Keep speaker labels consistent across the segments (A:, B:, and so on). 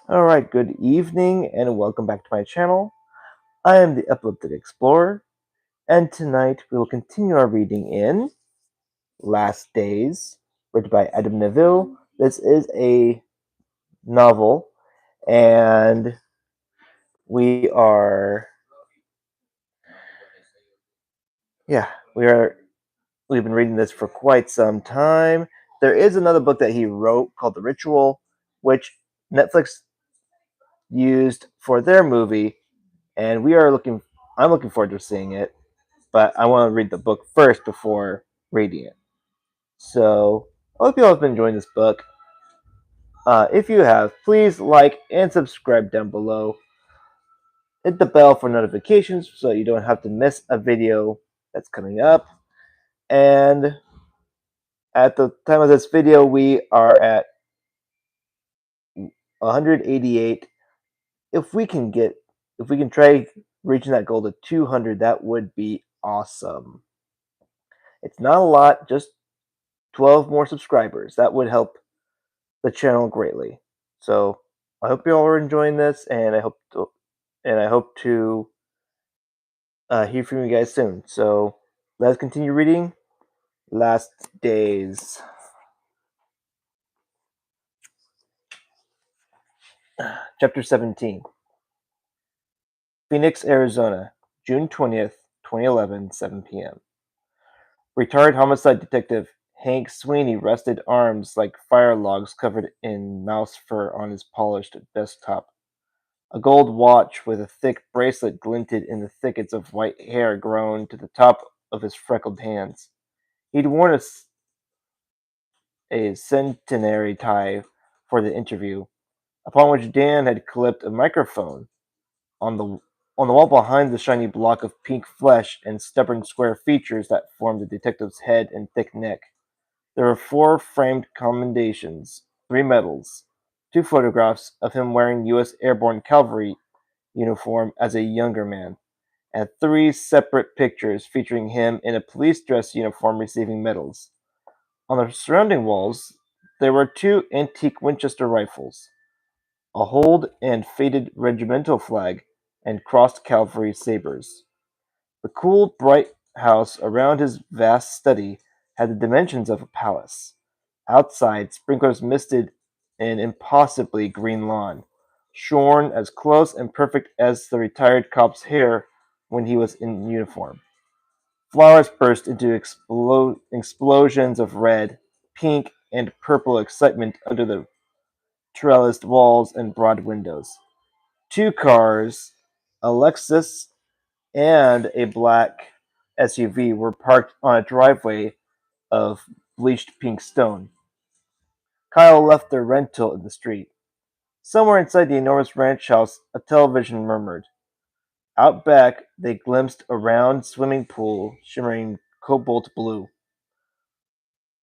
A: Alright, good evening and welcome back to my channel. I am the Uplifted Explorer, and tonight we will continue our reading in Last Days, written by Adam Neville. This is a novel, and we are, yeah, we've been reading this for quite some time. There is another book that he wrote called The Ritual, which Netflix used for their movie, and I'm looking forward to seeing it. But I want to read the book first before reading it. So I hope you all have been enjoying this book. If you have, please like and subscribe down below. Hit the bell for notifications so you don't have to miss a video that's coming up. And at the time of this video, we are at 188. If we can try reaching that goal to 200, that would be awesome. It's not a lot, just 12 more subscribers. That would help the channel greatly. So I hope you all are enjoying this, and I hope to hear from you guys soon. So let's continue reading Last Days. Chapter 17. Phoenix, Arizona, June 20th, 2011, 7 p.m. Retired homicide detective Hank Sweeney rested arms like fire logs covered in mouse fur on his polished desktop. A gold watch with a thick bracelet glinted in the thickets of white hair grown to the top of his freckled hands. He'd worn a centenary tie for the interview, upon which Dan had clipped a microphone. On the on the wall behind the shiny block of pink flesh and stubborn square features that formed the detective's head and thick neck, there were four framed commendations, three medals, two photographs of him wearing U.S. Airborne Cavalry uniform as a younger man, and three separate pictures featuring him in a police dress uniform receiving medals. On the surrounding walls, there were two antique Winchester rifles, a hold and faded regimental flag, and crossed cavalry sabers. The cool, bright house around his vast study had the dimensions of a palace. Outside, sprinklers misted an impossibly green lawn, shorn as close and perfect as the retired cop's hair when he was in uniform. Flowers burst into explosions of red, pink, and purple excitement under the trellised walls and broad windows. Two cars, a Lexus and a black SUV, were parked on a driveway of bleached pink stone. Kyle left their rental in the street. Somewhere inside the enormous ranch house, a television murmured. Out back, they glimpsed a round swimming pool shimmering cobalt blue.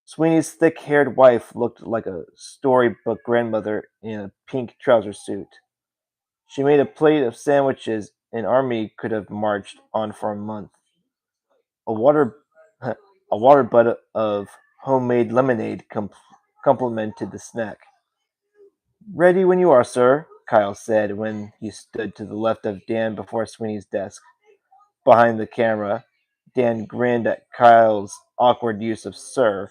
A: Sweeney's thick-haired wife looked like a storybook grandmother in a pink trouser suit. She made a plate of sandwiches an army could have marched on for a month. A water, a water butt of homemade lemonade complemented the snack. "Ready when you are, sir," Kyle said when he stood to the left of Dan before Sweeney's desk. Behind the camera, Dan grinned at Kyle's awkward use of "sir."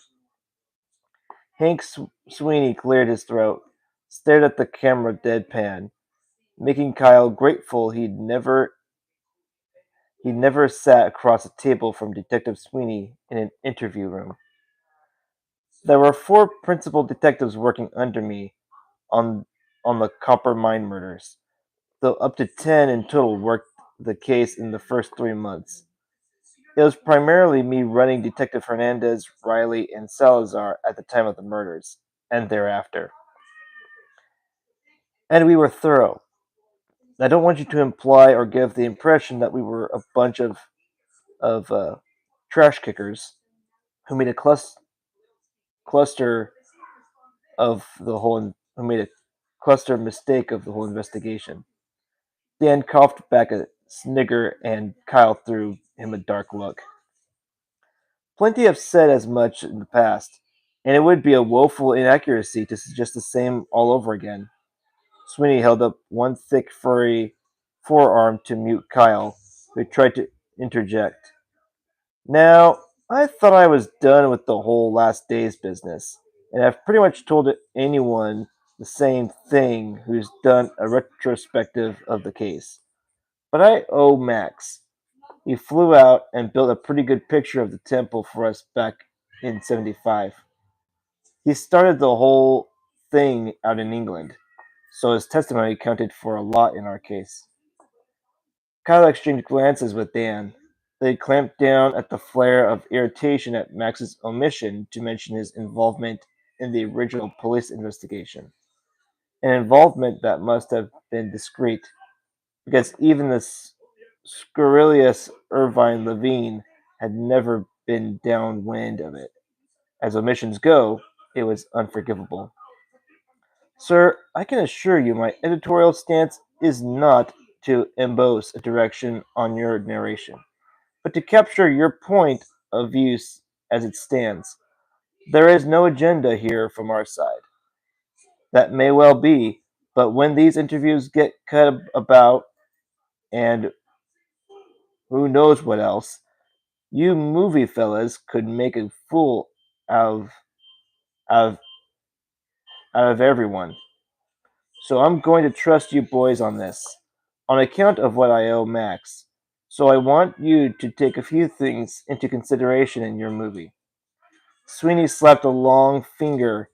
A: Hank Sweeney cleared his throat, stared at the camera deadpan, making Kyle grateful he'd never sat across a table from Detective Sweeney in an interview room. There were four principal detectives working under me on on the copper mine murders, though up to 10 in total worked the case in the first 3 months. It was primarily me running Detective Hernandez, Riley, and Salazar at the time of the murders, and thereafter. And we were thorough. I don't want you to imply or give the impression that we were a bunch of trash kickers who made a cluster who made a cluster mistake of the whole investigation. Dan coughed back a snigger, and Kyle threw him a dark look. Plenty have said as much in the past, and it would be a woeful inaccuracy to suggest the same all over again. Sweeney held up one thick, furry forearm to mute Kyle, who tried to interject. Now, I thought I was done with the whole last days business, and I've pretty much told anyone the same thing who's done a retrospective of the case. But I owe Max. He flew out and built a pretty good picture of the temple for us back in 75. He started the whole thing out in England, so his testimony counted for a lot in our case. Kyle exchanged glances with Dan. They clamped down at the flare of irritation at Max's omission to mention his involvement in the original police investigation. An involvement that must have been discreet, because even the scurrilous Irvine Levine had never been downwind of it. As omissions go, it was unforgivable. Sir, I can assure you my editorial stance is not to emboss a direction on your narration, but to capture your point of view as it stands. There is no agenda here from our side. That may well be, but when these interviews get cut about, and who knows what else, you movie fellas could make a fool out of, out of everyone. So I'm going to trust you boys on this, on account of what I owe Max. So I want you to take a few things into consideration in your movie. Sweeney slapped a long finger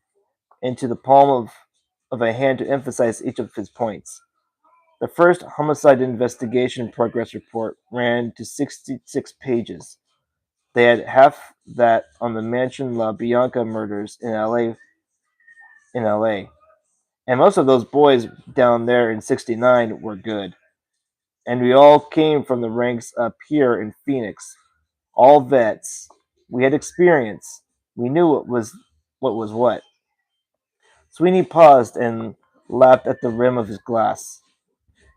A: into the palm of a hand to emphasize each of his points. The first homicide investigation progress report ran to 66 pages. They had half that on the Mansion La Bianca murders in LA. And most of those boys down there in 69 were good. And we all came from the ranks up here in Phoenix. All vets. We had experience. We knew what was what. Sweeney paused and lapped at the rim of his glass.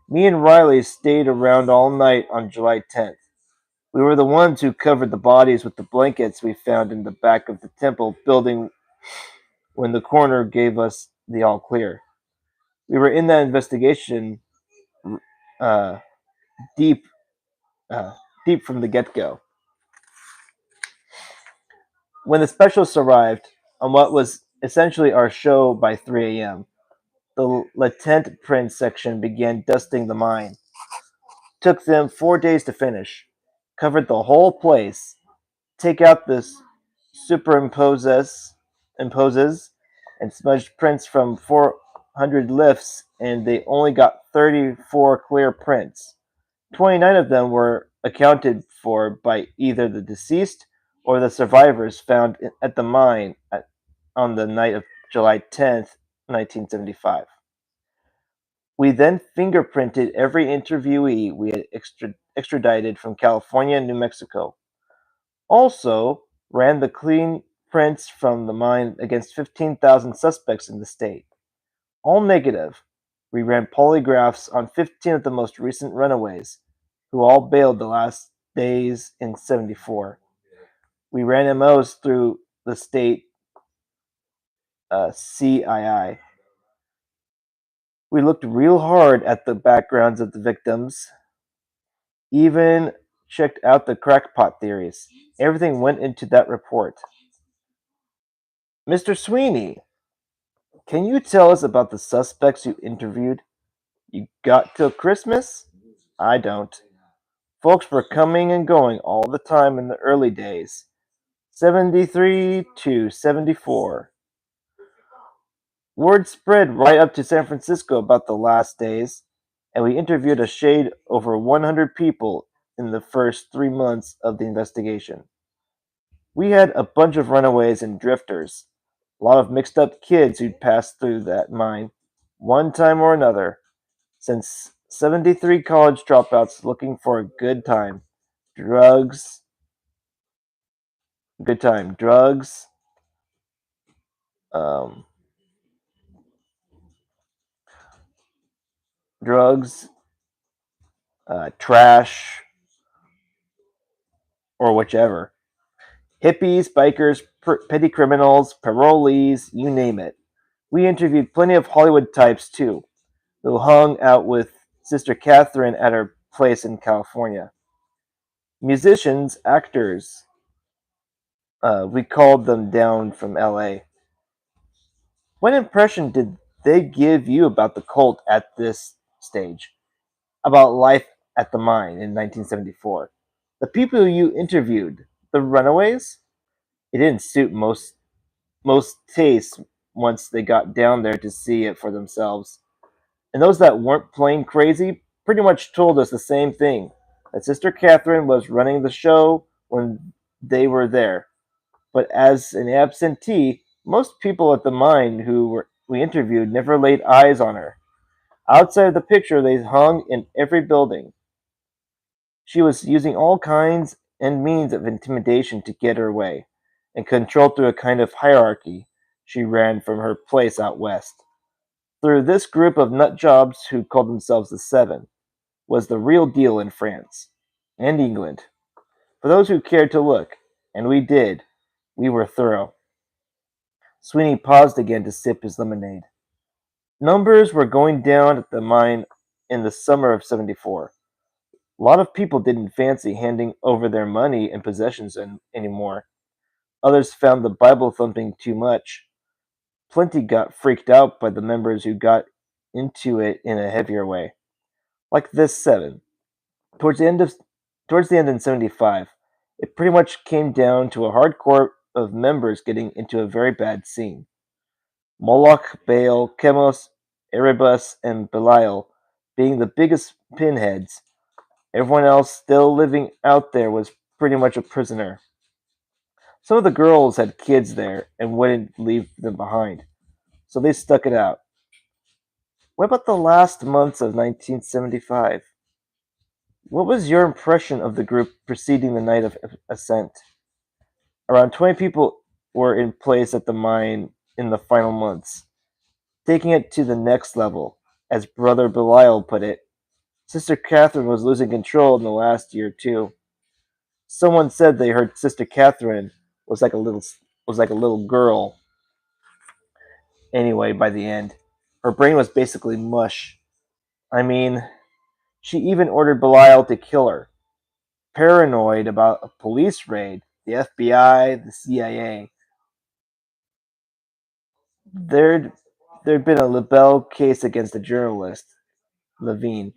A: Me and Riley stayed around all night on July 10th. We were the ones who covered the bodies with the blankets we found in the back of the temple building when the coroner gave us the all clear. We were in that investigation uh, deep, uh, deep from the get-go. When the specialists arrived on what was essentially our show by 3 a.m., the latent print section began dusting the mine. Took them 4 days to finish. Covered the whole place. Take out the imposes and smudged prints from 400 lifts, and they only got 34 clear prints. 29 of them were accounted for by either the deceased or the survivors found at the mine on the night of July 10th, 1975. We then fingerprinted every interviewee we had extradited from California and New Mexico. Also, ran the clean prints from the mine against 15,000 suspects in the state. All negative. We ran polygraphs on 15 of the most recent runaways, who all bailed the last days in 74. We ran MOs through the state CII. We looked real hard at the backgrounds of the victims, even checked out the crackpot theories. Everything went into that report. Mr. Sweeney, can you tell us about the suspects you interviewed? You got till Christmas? I don't. Folks were coming and going all the time in the early days. 73 to 74. Word spread right up to San Francisco about the last days, and we interviewed a shade over 100 people in the first 3 months of the investigation. We had a bunch of runaways and drifters, a lot of mixed up kids who'd passed through that mine, one time or another, since 73 college dropouts looking for a good time. Drugs, good time, um, drugs, trash, or whichever. Hippies, bikers, petty criminals, parolees, you name it. We interviewed plenty of Hollywood types too. who hung out with Sister Catherine at her place in California. Musicians, actors, we called them down from LA. What impression did they give you about the cult at this stage? About life at the mine in 1974? The people you interviewed, the runaways? It didn't suit most tastes once they got down there to see it for themselves. And those that weren't plain crazy pretty much told us the same thing, that Sister Catherine was running the show when they were there. But as an absentee, most people at the mine we interviewed never laid eyes on her. Outside of the picture they hung in every building. She was using all kinds and means of intimidation to get her way, and control through a kind of hierarchy she ran from her place out west. Through this group of nut jobs who called themselves the Seven, was the real deal in France and England. For those who cared to look, and we did, we were thorough. Sweeney paused again to sip his lemonade. Numbers were going down at the mine in the summer of '74. A lot of people didn't fancy handing over their money and possessions anymore. Others found the Bible thumping too much. Plenty got freaked out by the members who got into it in a heavier way. Like this seven. Towards the end of towards the end in '75, it pretty much came down to a hardcore of members getting into a very bad scene. Moloch, Baal, Chemos, Erebus, and Belial being the biggest pinheads. Everyone else still living out there was pretty much a prisoner. Some of the girls had kids there and wouldn't leave them behind, so they stuck it out. What about the last months of 1975? What was your impression of the group preceding the night of ascent? Around 20 people were in place at the mine in the final months, taking it to the next level. As Brother Belial put it, Sister Catherine was losing control in the last year too. Someone said they heard Sister Catherine was like a little girl. Anyway, by the end, her brain was basically mush. I mean, she even ordered Belial to kill her. Paranoid about a police raid, the FBI, the CIA. There'd there'd been a libel case against a journalist, Levine,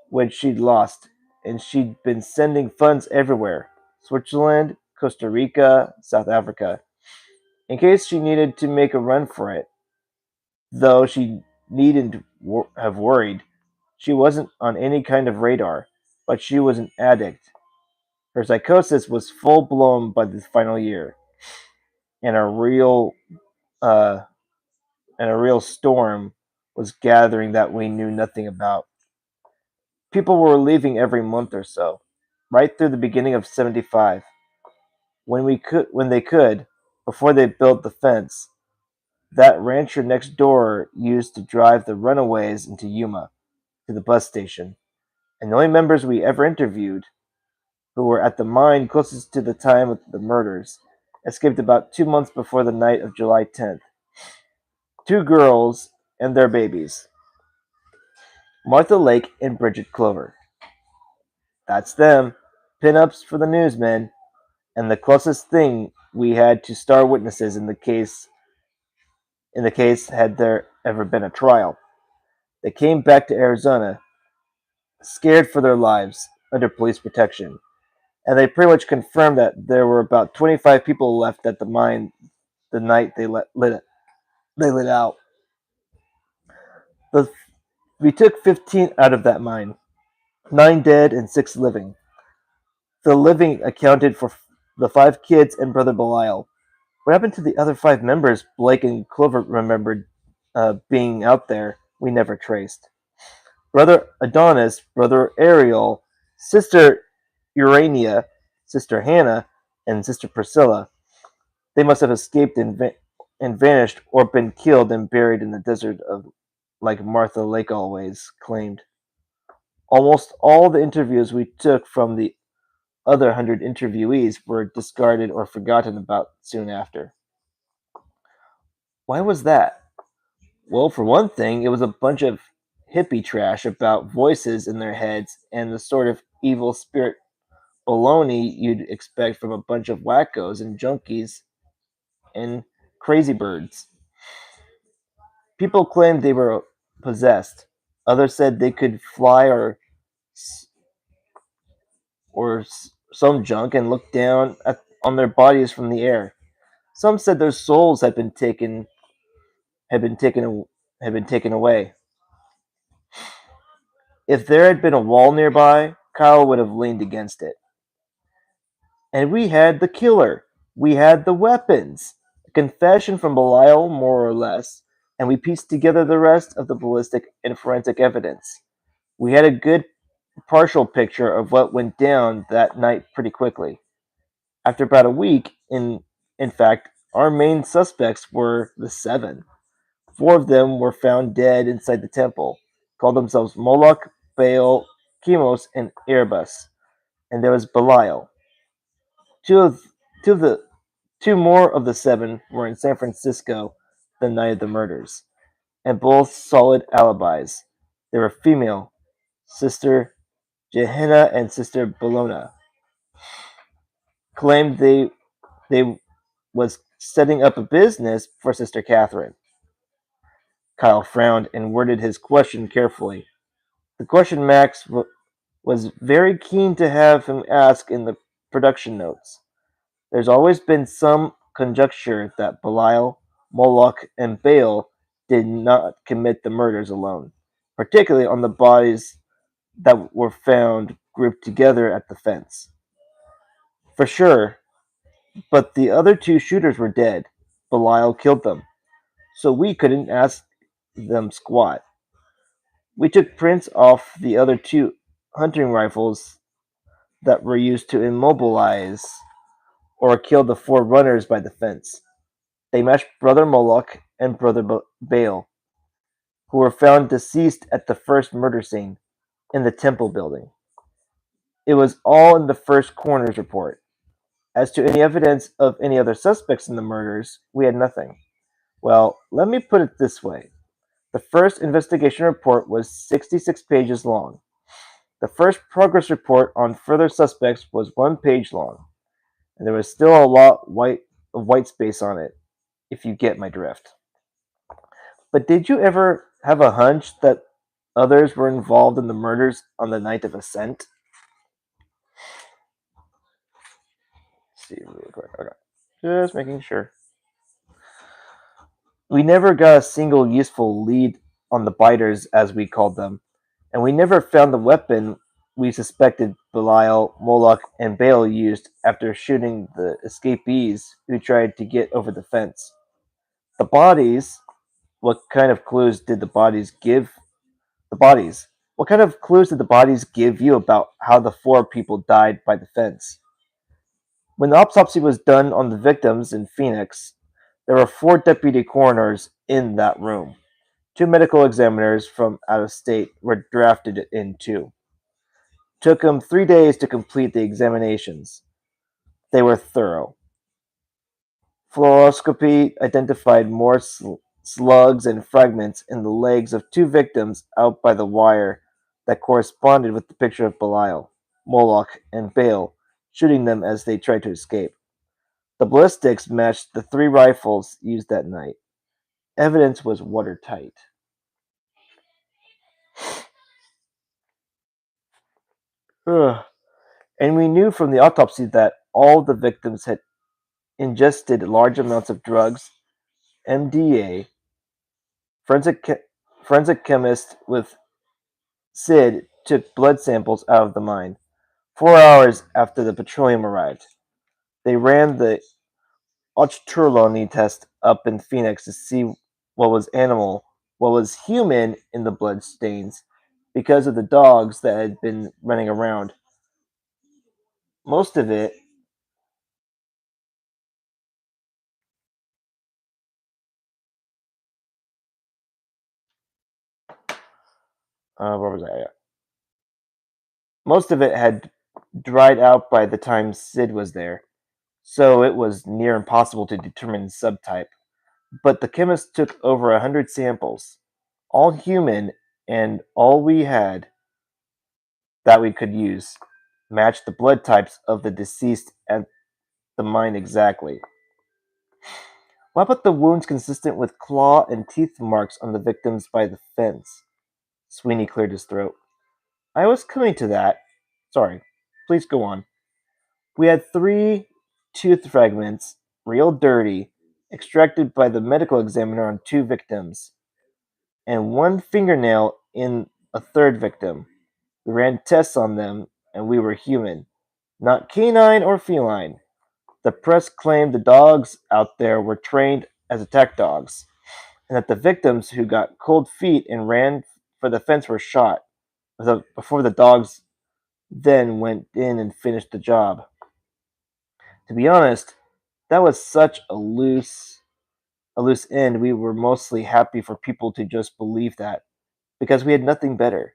A: which she'd lost, and she'd been sending funds everywhere: Switzerland, Costa Rica, South Africa, in case she needed to make a run for it. Though she needn't have worried. She wasn't on any kind of radar, but she was an addict. Her psychosis was full blown by the final year, and uh, a real storm was gathering that we knew nothing about. People were leaving every month or so, right through the beginning of '75, when they could, before they built the fence that rancher next door used to drive the runaways into Yuma to the bus station. And the only members we ever interviewed who were at the mine closest to the time of the murders escaped about 2 months before the night of July 10th. Two girls and their babies, Martha Lake and Bridget Clover. That's them, pin-ups for the newsmen, and the closest thing we had to star witnesses in the case had there ever been a trial. They came back to Arizona, scared for their lives, under police protection, and they pretty much confirmed that there were about 25 people left at the mine the night they lit out. The, we took 15 out of that mine, 9 dead and 6 living. The living accounted for the 5 kids and Brother Belial. What happened to the other 5 members Blake and Clover remembered being out there, we never traced. Brother Adonis, Brother Ariel, Sister Urania, Sister Hannah, and Sister Priscilla. They must have escaped and vanished or been killed and buried in the desert of like Martha Lake always claimed. Almost all the interviews we took from the other 100 interviewees were discarded or forgotten about soon after. Why was that? Well, for one thing, it was a bunch of hippie trash about voices in their heads and the sort of evil spirit baloney you'd expect from a bunch of wackos and junkies and crazy birds. People claimed they were possessed. Others said they could fly or some junk and look down on their bodies from the air. Some said their souls had been taken had been taken away. If there had been a wall nearby, Kyle would have leaned against it. And we had the killer. We had the weapons. A confession from Belial, more or less, and we pieced together the rest of the ballistic and forensic evidence. We had a good partial picture of what went down that night pretty quickly. After about a week, in fact, our main suspects were the seven. Four of them were found dead inside the temple, called themselves Moloch, Baal, Chemos, and Erebus, and there was Belial. Two of two of the two more of the seven were in San Francisco the night of the murders, and both solid alibis. They were female, Sister Gehenna and Sister Bologna. Claimed they was setting up a business for Sister Catherine. Kyle frowned and worded his question carefully. The question Max was very keen to have him ask in the production notes. There's always been some conjecture that Belial, Moloch, and Baal did not commit the murders alone, particularly on the bodies that were found grouped together at the fence. For sure, but the other two shooters were dead. Belial killed them, so we couldn't ask them squat. We took prints off the other two hunting rifles that were used to immobilize or kill the four runners by the fence. They matched Brother Moloch and Brother Baal, who were found deceased at the first murder scene in the temple building. It was all in the first coroner's report. As to any evidence of any other suspects in the murders, we had nothing. Well, let me put it this way. The first investigation report was 66 pages long. The first progress report on further suspects was 1 page long, and there was still a lot of white space on it, if you get my drift. But did you ever have a hunch that others were involved in the murders on the night of Ascent? Let's see really quick. Okay. Just making sure. We never got a single useful lead on the biters, as we called them, and we never found the weapon we suspected Belial, Moloch, and Baal used after shooting the escapees who tried to get over the fence. The bodies, what kind of clues did the bodies give? The bodies. What kind of clues did the bodies give you about how the four people died by the fence? When the autopsy was done on the victims in Phoenix, there were four deputy coroners in that room. Two medical examiners from out of state were drafted in too. Took them 3 days to complete the examinations. They were thorough. Fluoroscopy identified more slugs and fragments in the legs of two victims out by the wire that corresponded with the picture of Belial, Moloch, and Baal shooting them as they tried to escape. The ballistics matched the three rifles used that night. Evidence was watertight. Ugh. And we knew from the autopsy that all the victims had ingested large amounts of drugs, MDA. Forensic chemist with Sid took blood samples out of the mine. 4 hours after the petroleum arrived, they ran the Ochterlony test up in Phoenix to see what was animal, what was human in the blood stains because of the dogs that had been running around. Most of it where was I at? Most of it had dried out by the time Sid was there, so it was near impossible to determine subtype. But the chemist took over 100 samples, all human and all we had that we could use matched the blood types of the deceased at the mine exactly. What about the wounds consistent with claw and teeth marks on the victims by the fence? Sweeney cleared his throat. I was coming to that. Sorry. Please go on. We had 3 tooth fragments, real dirty, extracted by the medical examiner on 2 victims, and 1 fingernail in a third victim. We ran tests on them, and we were human, not canine or feline. The press claimed the dogs out there were trained as attack dogs, and that the victims who got cold feet and ran for the fence were shot before the dogs then went in and finished the job. To be honest, that was such a loose end. We were mostly happy for people to just believe that because we had nothing better.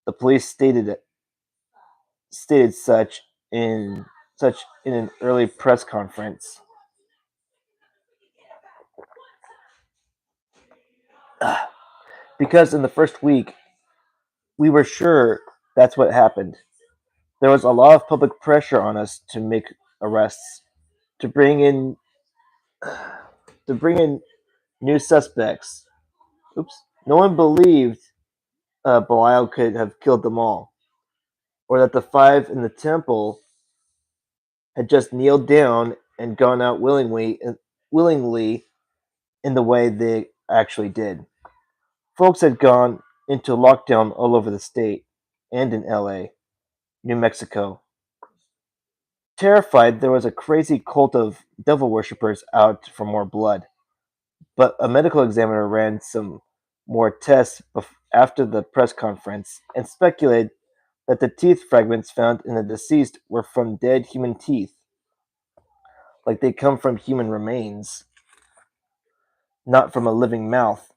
A: The police stated such in an early press conference. Because in the first week, we were sure that's what happened. There was a lot of public pressure on us to make arrests, to bring in to bring in new suspects. Oops. No one believed Belial could have killed them all, or that the 5 in the temple had just kneeled down and gone out willingly in the way they actually did. Folks had gone into lockdown all over the state and in LA, New Mexico. Terrified, there was a crazy cult of devil worshippers out for more blood. But a medical examiner ran some more tests after the press conference and speculated that the teeth fragments found in the deceased were from dead human teeth, like they come from human remains, not from a living mouth.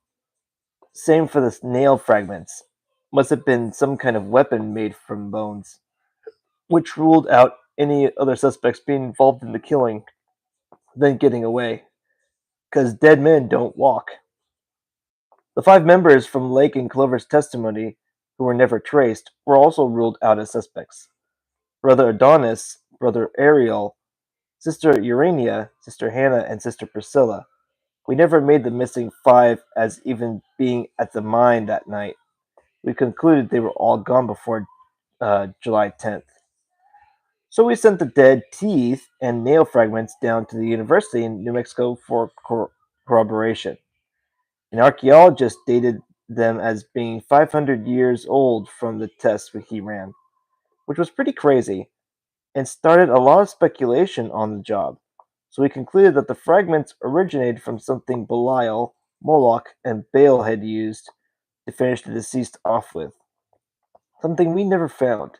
A: Same for the nail fragments. Must have been some kind of weapon made from bones, which ruled out any other suspects being involved in the killing, then getting away. Because dead men don't walk. The 5 members from Lake and Clover's testimony, who were never traced, were also ruled out as suspects. Brother Adonis, Brother Ariel, Sister Urania, Sister Hannah, and Sister Priscilla. We never made the missing 5 as even being at the mine that night. We concluded they were all gone before July 10th. So we sent the dead teeth and nail fragments down to the university in New Mexico for corroboration. An archaeologist dated them as being 500 years old from the tests he ran, which was pretty crazy, and started a lot of speculation on the job. So we concluded that the fragments originated from something Belial, Moloch, and Baal had used to finish the deceased off with. Something we never found.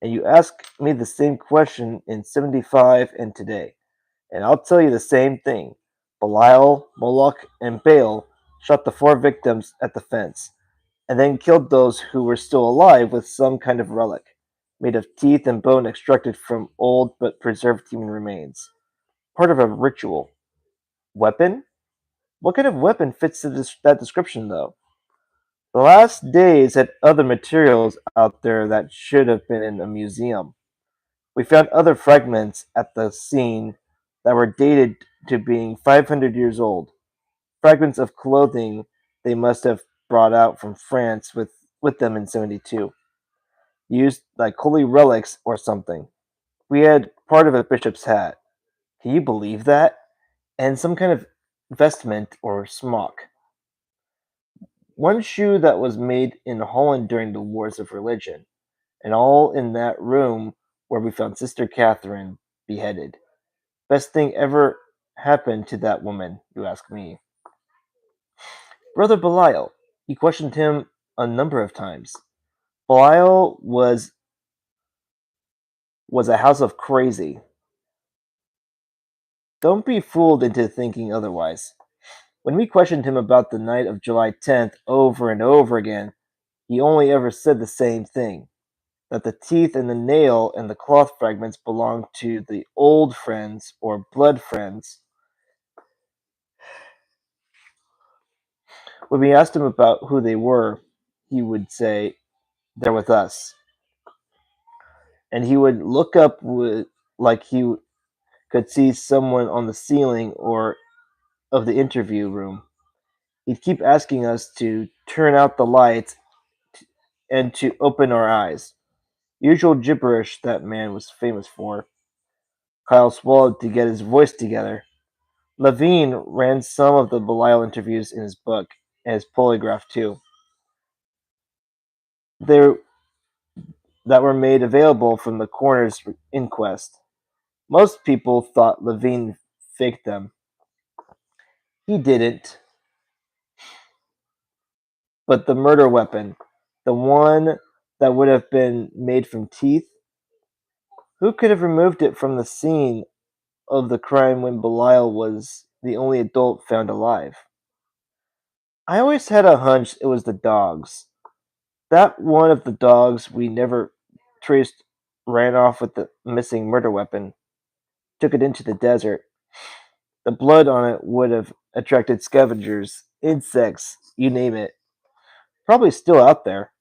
A: And you ask me the same question in 75 and today, and I'll tell you the same thing. Belial, Moloch, and Baal shot the 4 victims at the fence, and then killed those who were still alive with some kind of relic, made of teeth and bone extracted from old but preserved human remains. Part of a ritual. Weapon? What kind of weapon fits that description, though? The last days had other materials out there that should have been in a museum. We found other fragments at the scene that were dated to being 500 years old. Fragments of clothing they must have brought out from France with them in 72. Used like holy relics or something. We had part of a bishop's hat. Can you believe that? And some kind of vestment or smock. One shoe that was made in Holland during the Wars of Religion, and all in that room where we found Sister Catherine beheaded. Best thing ever happened to that woman, you ask me. Brother Belial, you questioned him a number of times. Belial was a house of crazy. Don't be fooled into thinking otherwise. When we questioned him about the night of July 10th over and over again, he only ever said the same thing, that the teeth and the nail and the cloth fragments belonged to the old friends or blood friends When we asked him about who they were, he would say, "They're with us." And he would look up like he could see someone on the ceiling or of the interview room. He'd keep asking us to turn out the lights and to open our eyes. Usual gibberish that man was famous for. Kyle swallowed to get his voice together. Levine ran some of the Belial interviews in his book, and his polygraph too. They that were made available from the coroner's inquest. Most people thought Levine faked them. He didn't, but the murder weapon, the one that would have been made from teeth, who could have removed it from the scene of the crime when Belial was the only adult found alive? I always had a hunch it was the dogs. That one of the dogs we never traced ran off with the missing murder weapon, took it into the desert. The blood on it would have attracted scavengers, insects, you name it. Probably still out there,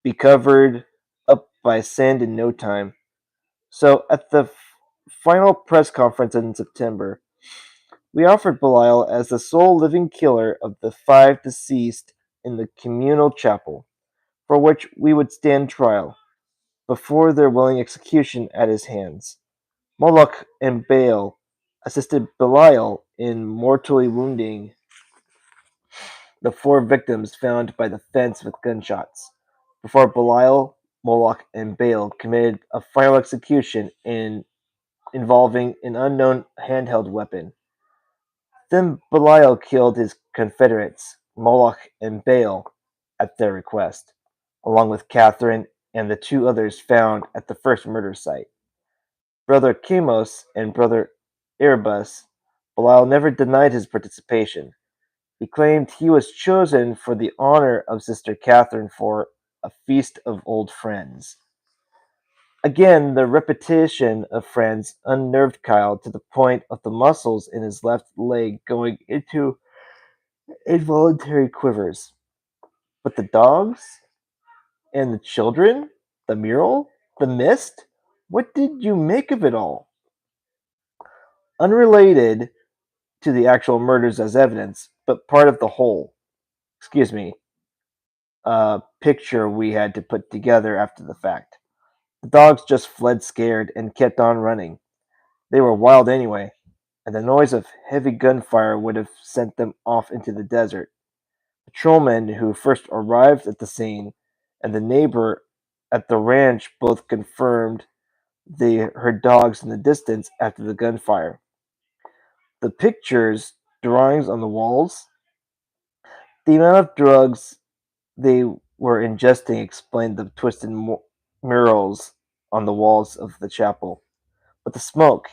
A: be covered up by sand in no time. So at the final press conference in September, we offered Belial as the sole living killer of the 5 deceased in the communal chapel, for which we would stand trial, before their willing execution at his hands. Moloch and Baal assisted Belial in mortally wounding the 4 victims found by the fence with gunshots, before Belial, Moloch, and Baal committed a final execution involving an unknown handheld weapon. Then Belial killed his confederates, Moloch and Baal, at their request, along with Catherine and the 2 others found at the first murder site. Brother Chemos and Brother Erebus, Belial never denied his participation. He claimed he was chosen for the honor of Sister Catherine for a feast of old friends. Again, the repetition of friends unnerved Kyle to the point of the muscles in his left leg going into involuntary quivers. But the dogs? And the children? The mural? The mist? What did you make of it all? Unrelated to the actual murders as evidence, but part of the whole, excuse me, picture we had to put together after the fact. The dogs just fled scared and kept on running. They were wild anyway, and the noise of heavy gunfire would have sent them off into the desert. Patrolmen who first arrived at the scene and the neighbor at the ranch both confirmed they heard dogs in the distance after the gunfire. The pictures, drawings on the walls, the amount of drugs they were ingesting explained the twisted murals on the walls of the chapel. But the smoke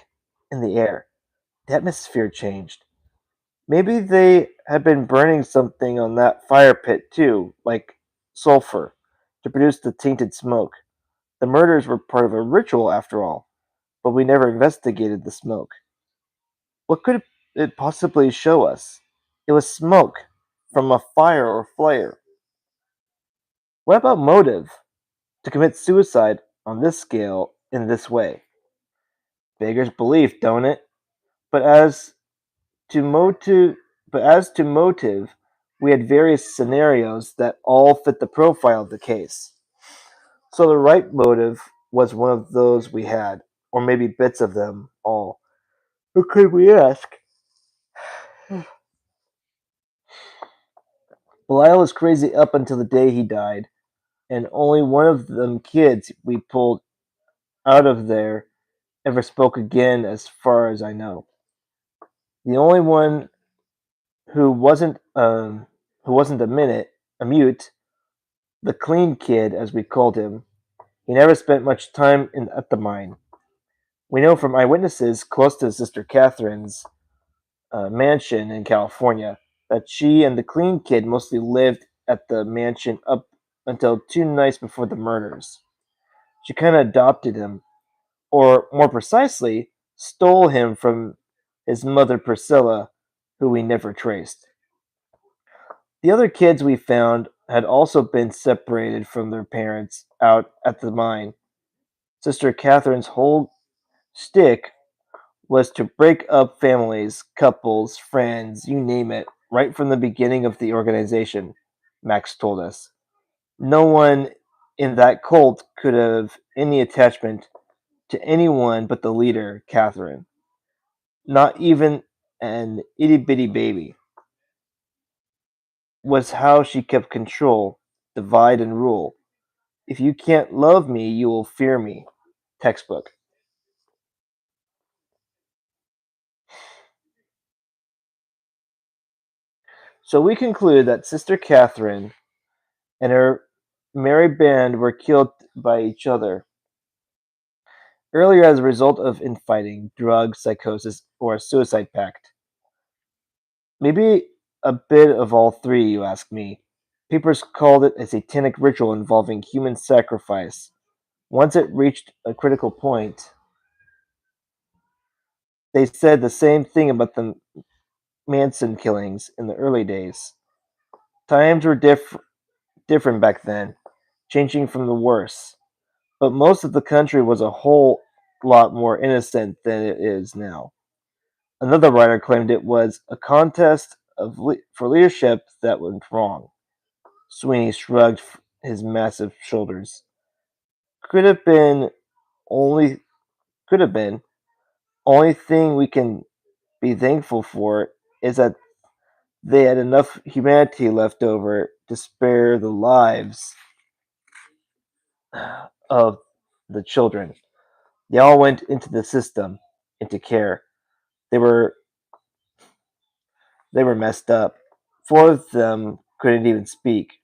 A: in the air, the atmosphere changed. Maybe they had been burning something on that fire pit too, like sulfur, to produce the tainted smoke. The murders were part of a ritual after all, but we never investigated the smoke. What could it possibly show us? It was smoke from a fire or flare. What about motive? To commit suicide on this scale in this way? Beggars belief, don't it? But to motive, but as to motive, we had various scenarios that all fit the profile of the case. So the right motive was one of those we had, or maybe bits of them all. Who could we ask? Belial was crazy up until the day he died, and only one of them kids we pulled out of there ever spoke again as far as I know. The only one who wasn't a mute, the clean kid as we called him. He never spent much time at the mine. We know from eyewitnesses close to Sister Catherine's mansion in California that she and the clean kid mostly lived at the mansion up until 2 nights before the murders. She kind of adopted him, or more precisely, stole him from his mother Priscilla, who we never traced. The other kids we found had also been separated from their parents out at the mine. Sister Catherine's whole shtick was to break up families, couples, friends, you name it, right from the beginning of the organization, Max told us. No one in that cult could have any attachment to anyone but the leader, Catherine. Not even an itty bitty baby. Was how she kept control, divide and rule. If you can't love me, you will fear me. Textbook. So we conclude that Sister Catherine and her merry band were killed by each other, earlier as a result of infighting, drugs, psychosis, or a suicide pact. Maybe a bit of all three, you ask me. Papers called it a satanic ritual involving human sacrifice. Once it reached a critical point, they said the same thing about the Manson killings in the early days. Times were different back then, changing from the worse. But most of the country was a whole lot more innocent than it is now. Another writer claimed it was a contest for leadership that went wrong. Sweeney shrugged his massive shoulders. Could have been only could have been. Only thing we can be thankful for is that they had enough humanity left over to spare the lives of the children. They all went into the system, into care. They were they were messed up. Four of them couldn't even speak,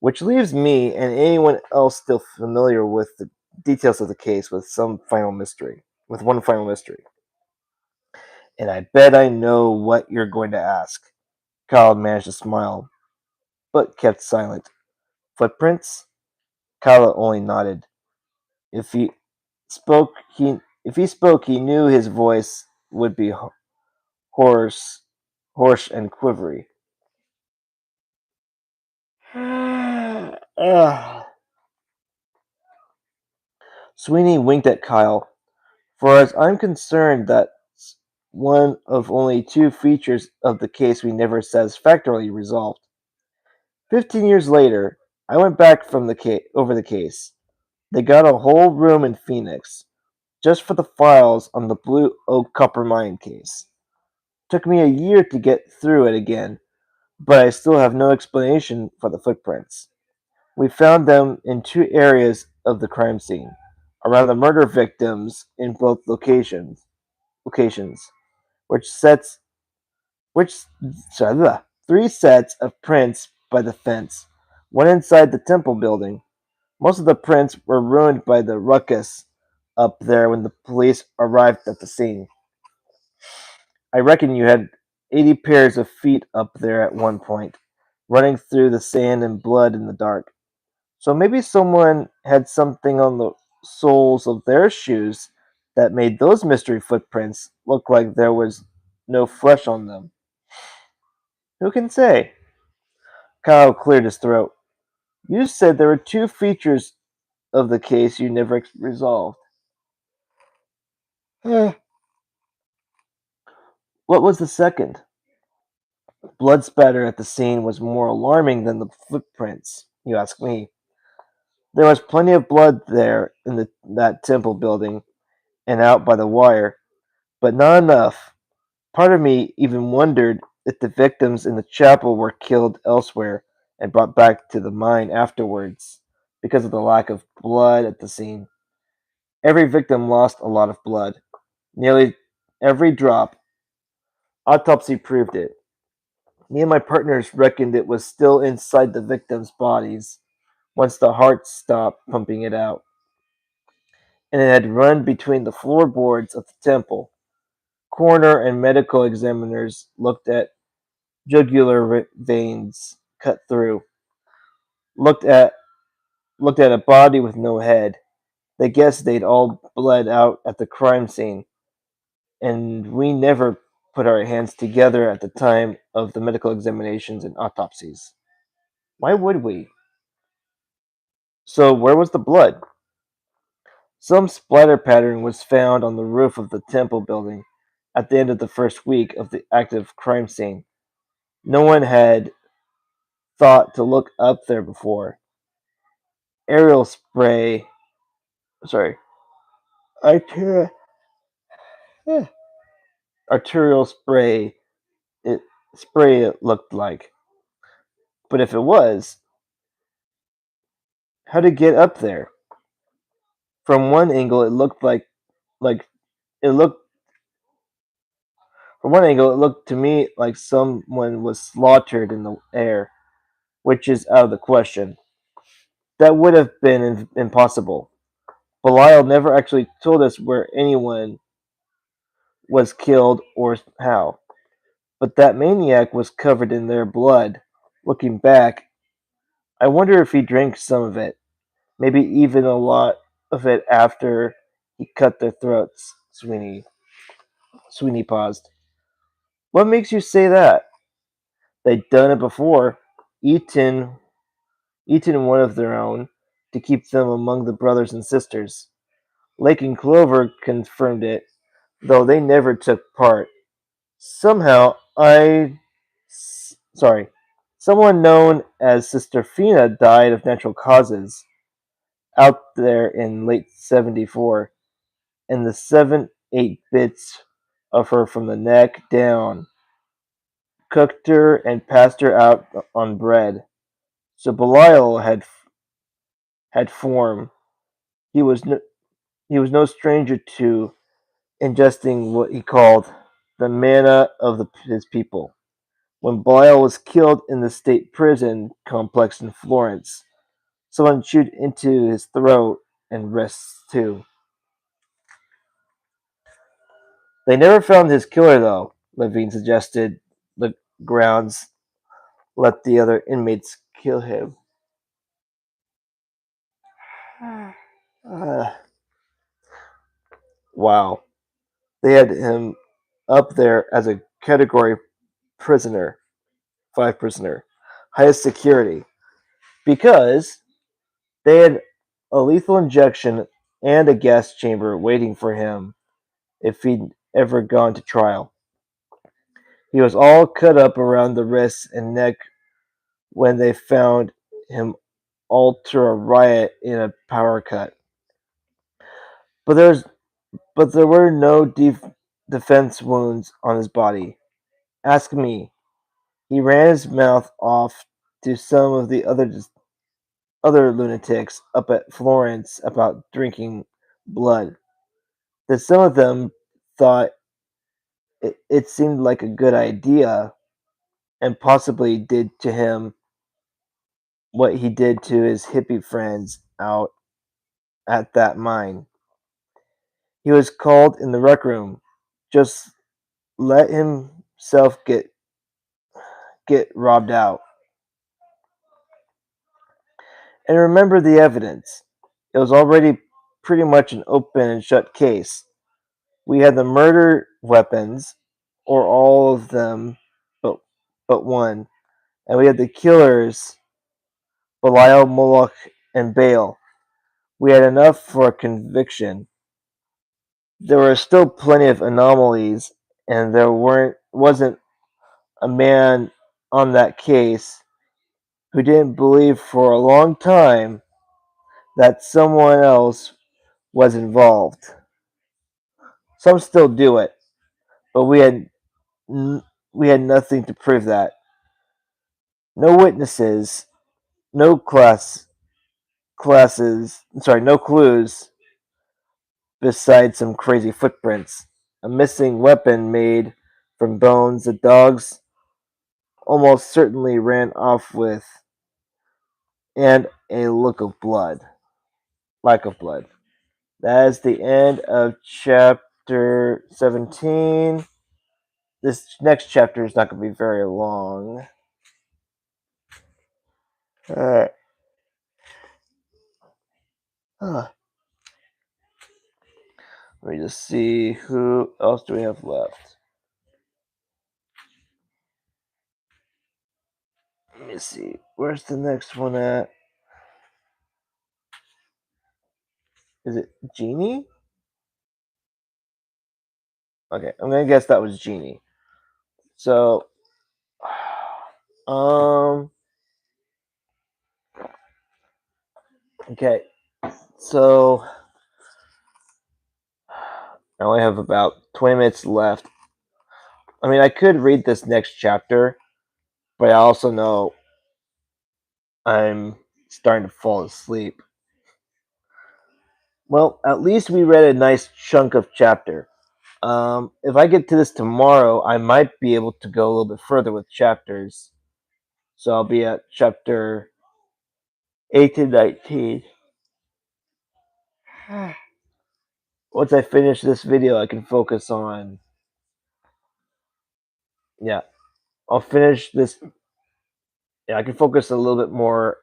A: which leaves me and anyone else still familiar with the details of the case with one final mystery. And I bet I know what you're going to ask. Kyle managed to smile, but kept silent. Footprints? Kyle only nodded. If he spoke, he knew his voice would be hoarse, hoarse and quivery. Ah. Sweeney winked at Kyle. For as I'm concerned, that's one of only two features of the case we never satisfactorily resolved. 15 years later, I went back from over the case. They got a whole room in Phoenix, just for the files on the Blue Oak Copper Mine case. Took me a year to get through it again, but I still have no explanation for the footprints. We found them in two areas of the crime scene, around the murder victims in both locations, which sets which three sets of prints by the fence, one inside the temple building. Most of the prints were ruined by the ruckus up there when the police arrived at the scene. I reckon you had 80 pairs of feet up there at one point, running through the sand and blood in the dark. So maybe someone had something on the soles of their shoes that made those mystery footprints look like there was no flesh on them. Who can say? Kyle cleared his throat. You said there were two features of the case you never resolved. What was the second? Blood spatter at the scene was more alarming than the footprints, you ask me. There was plenty of blood there in that temple building and out by the wire, but not enough. Part of me even wondered if the victims in the chapel were killed elsewhere and brought back to the mine afterwards because of the lack of blood at the scene. Every victim lost a lot of blood, nearly every drop. Autopsy proved it. Me and my partners reckoned it was still inside the victims' bodies once the heart stopped pumping it out, and it had run between the floorboards of the temple. Coroner and medical examiners looked at jugular veins cut through, looked at looked at a body with no head. They guessed they'd all bled out at the crime scene, and we never put our hands together at the time of the medical examinations and autopsies. Why would we? So, where was the blood? Some splatter pattern was found on the roof of the temple building at the end of the first week of the active crime scene. No one had thought to look up there before. Aerial spray, sorry, arterial, eh, arterial it spray it looked like. But if it was, how to get up there? From one angle, like it looked from one angle it looked to me like someone was slaughtered in the air, which is out of the question. That would have been impossible. Belial never actually told us where anyone was killed or how, but that maniac was covered in their blood. Looking back, I wonder if he drank some of it, maybe even a lot of it after he cut their throats. Sweeney paused. What makes you say that? They'd done it before, eaten eaten one of their own to keep them among the brothers and sisters. Lake and Clover confirmed it, though they never took part. Somehow, sorry, someone known as Sister Fina died of natural causes out there in late 74, and the 7-8 bits of her from the neck down cooked her and passed her out on bread. So Belial had form. He was no, he was no stranger to ingesting what he called the manna of his people. When Belial was killed in the state prison complex in Florence, someone chewed into his throat and wrists too. They never found his killer, though, Levine suggested. The grounds let the other inmates kill him. Uh, wow. They had him up there as a category prisoner, 5 prisoner, highest security, because they had a lethal injection and a gas chamber waiting for him if he'd ever gone to trial. He was all cut up around the wrists and neck when they found him alter a riot in a power cut. But there's but there were no defense wounds on his body. Ask me. He ran his mouth off to some of the other lunatics up at Florence about drinking blood. That some of them thought it seemed like a good idea and possibly did to him what he did to his hippie friends out at that mine. He was called in the rec room. Just let himself get robbed out. And remember the evidence. It was already pretty much an open and shut case. We had the murder weapons, or all of them, but one, and we had the killers, Belial, Moloch, and Baal. We had enough for a conviction. There were still plenty of anomalies, and there wasn't a man on that case who didn't believe for a long time that someone else was involved. Some still do it, but we had nothing to prove that. No witnesses, no no clues besides some crazy footprints. A missing weapon made from bones that dogs almost certainly ran off with, and a lack of blood. That is the end of chapter 17. This next chapter is not going to be very long. Alright. Let me just see who else do we have left. Let me see. Where's the next one at? Is it Genie? Okay, I'm gonna guess that was Genie. So, um, okay. So I only have about 20 minutes left. I mean, I could read this next chapter, but I also know I'm starting to fall asleep. Well, at least we read a nice chunk of chapter. If I get to this tomorrow, I might be able to go a little bit further with chapters. So I'll be at chapter 8 to 19. Once I finish this video, I can focus on. Yeah, I'll finish this. Yeah, I can focus a little bit more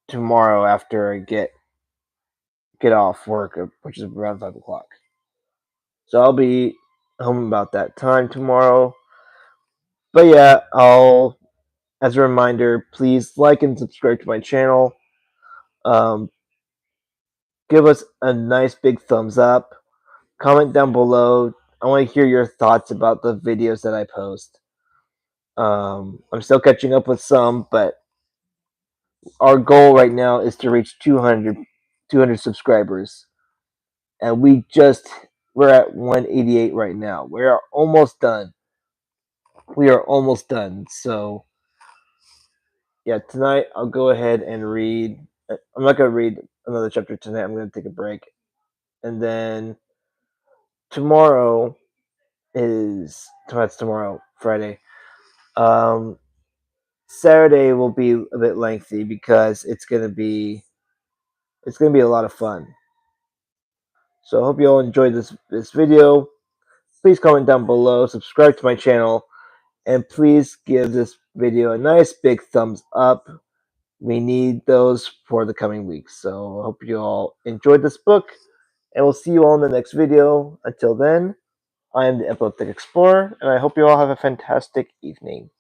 A: tomorrow after I get off work, which is around 5 o'clock. So I'll be home about that time tomorrow. But yeah, I'll as a reminder, please like and subscribe to my channel. Um, give us a nice big thumbs up. Comment down below. I want to hear your thoughts about the videos that I post. I'm still catching up with some, but our goal right now is to reach 200 subscribers. And we're at 188 right now. We are almost done. So yeah, tonight I'll go ahead and read. I'm not gonna read another chapter tonight. I'm gonna take a break, and then tomorrow that's tomorrow, Friday. Um, Saturday will be a bit lengthy because it's gonna be a lot of fun. So I hope you all enjoyed this video. Please comment down below, subscribe to my channel, and please give this video a nice big thumbs up. We need those for the coming weeks. So I hope you all enjoyed this book, and we'll see you all in the next video. Until then, I am the Epileptic Explorer, and I hope you all have a fantastic evening.